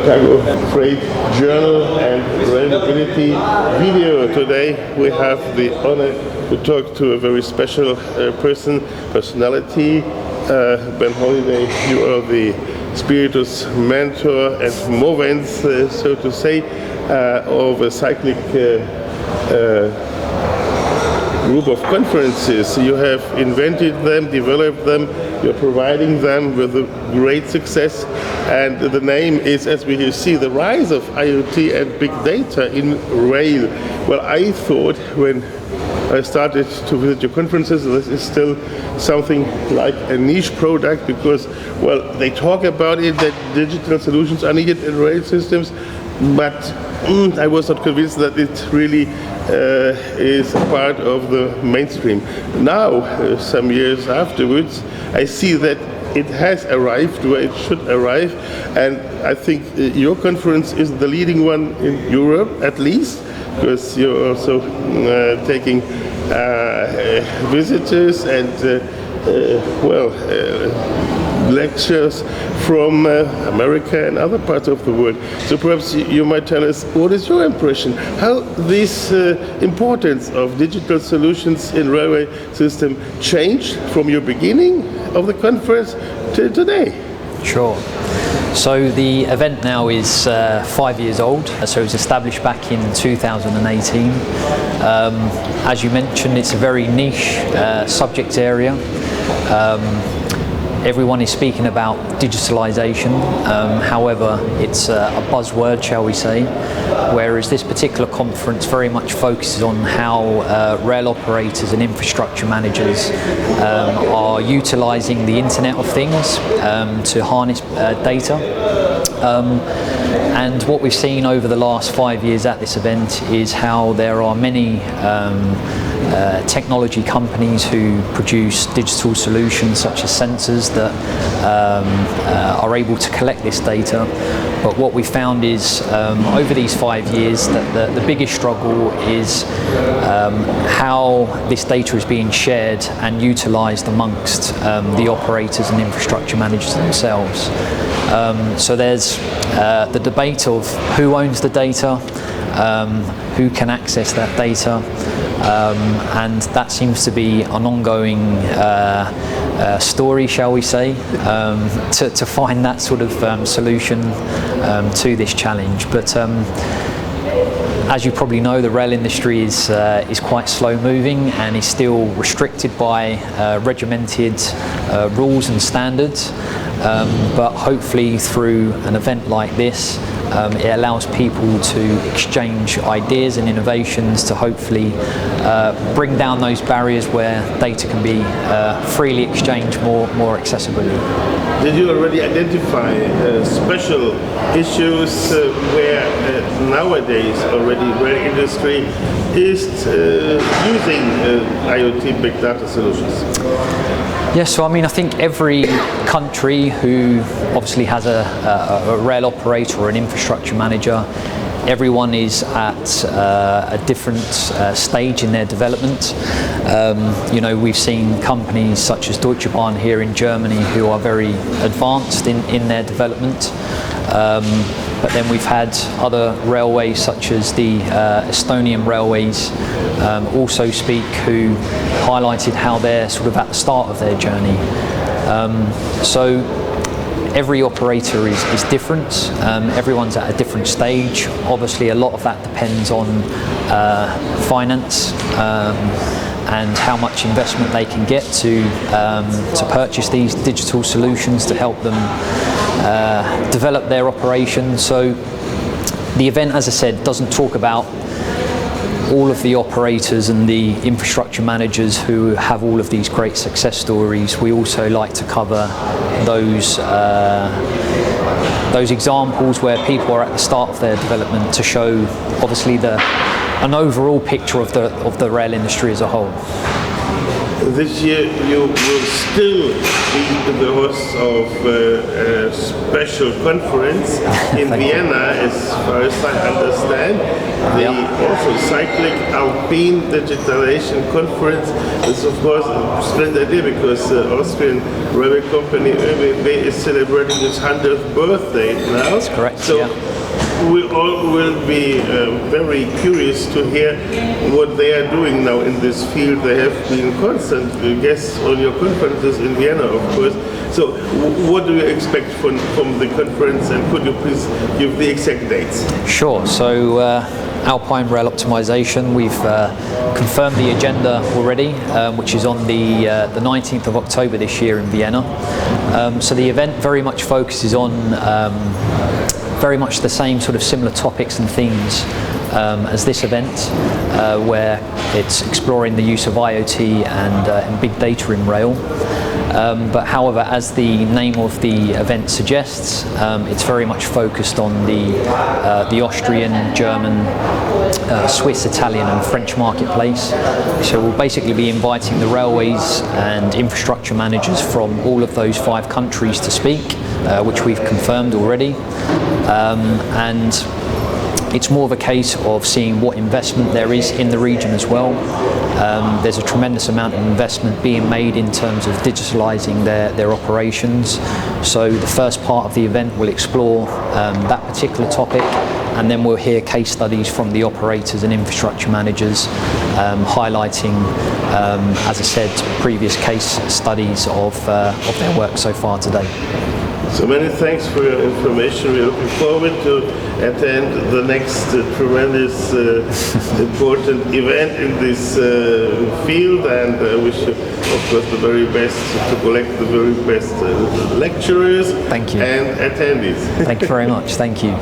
Cargo Freight Journal and Rail Mobility video. Today we have the honor to talk to a very special personality. Ben Holliday, you are the spiritus mentor and movens, so to say, of a cyclic group of conferences. You have invented them, developed them, you're providing them with a great success, and the name is, as we here see, the rise of IoT and big data in rail. Well, I thought when I started to visit your conferences, this is still something like a niche product because, well, they talk about it, that digital solutions are needed in rail systems, but I was not convinced that it really is a part of the mainstream. Now, some years afterwards, I see that it has arrived where it should arrive, and I think your conference is the leading one in Europe, at least, because you're also taking visitors and lectures from America and other parts of the world. So perhaps you might tell us, what is your impression? How this importance of digital solutions in railway system changed from your beginning of the conference to today? Sure. So the event now is 5 years old, so it was established back in 2018. As you mentioned, it's a very niche subject area. Everyone is speaking about digitalisation, however it's a buzzword, shall we say, whereas this particular conference very much focuses on how rail operators and infrastructure managers are utilising the Internet of Things to harness data. And what we've seen over the last 5 years at this event is how there are many technology companies who produce digital solutions such as sensors that are able to collect this data. But what we found is over these 5 years that the biggest struggle is how this data is being shared and utilised amongst the operators and infrastructure managers themselves. So there's the debate of who owns the data, who can access that data, and that seems to be an ongoing story, shall we say, to find that sort of solution to this challenge. But as you probably know, the rail industry is quite slow moving and is still restricted by regimented rules and standards. But hopefully through an event like this, it allows people to exchange ideas and innovations to hopefully bring down those barriers where data can be freely exchanged more accessibly. Did you already identify special issues where nowadays already rail industry is using IoT big data solutions? Yes, so I mean, I think every country who obviously has a rail operator or an infrastructure manager, everyone is at a different stage in their development. You know, we've seen companies such as Deutsche Bahn here in Germany who are very advanced in their development. But then we've had other railways such as the Estonian railways also speak, who highlighted how they're sort of at the start of their journey. So every operator is different, everyone's at a different stage. Obviously a lot of that depends on finance and how much investment they can get to purchase these digital solutions to help them develop their operations. So the event, as I said, doesn't talk about all of the operators and the infrastructure managers who have all of these great success stories. We also like to cover those examples where people are at the start of their development to show obviously an overall picture of the rail industry as a whole. This year you will still be the host of a special conference in Vienna, as far as I understand. The also cyclic Alpine Digitalisation Conference is of course a splendid idea because the Austrian railway company Über is celebrating its 100th birthday now. That's correct. So we all will be very curious to hear what they are doing now in this field. They have been constant guests on your conferences in Vienna, of course. So what do you expect from the conference, and could you please give the exact dates? Sure. So Alpine Rail Optimisation, we've confirmed the agenda already, which is on the 19th of October this year in Vienna. So the event very much focuses on very much the same sort of similar topics and themes as this event, where it's exploring the use of IoT and big data in rail. But however, as the name of the event suggests, it's very much focused on the Austrian, German, Swiss, Italian and French marketplace. So we'll basically be inviting the railways and infrastructure managers from all of those 5 countries to speak, which we've confirmed already. And it's more of a case of seeing what investment there is in the region as well. There's a tremendous amount of investment being made in terms of digitalising their operations. So the first part of the event will explore that particular topic, and then we'll hear case studies from the operators and infrastructure managers highlighting, as I said, previous case studies of their work so far today. So many thanks for your information. We're looking forward to attend the next tremendous important event in this field, and I wish you, of course, the very best to collect the very best lecturers Thank you. and attendees. Thank you very much. Thank you.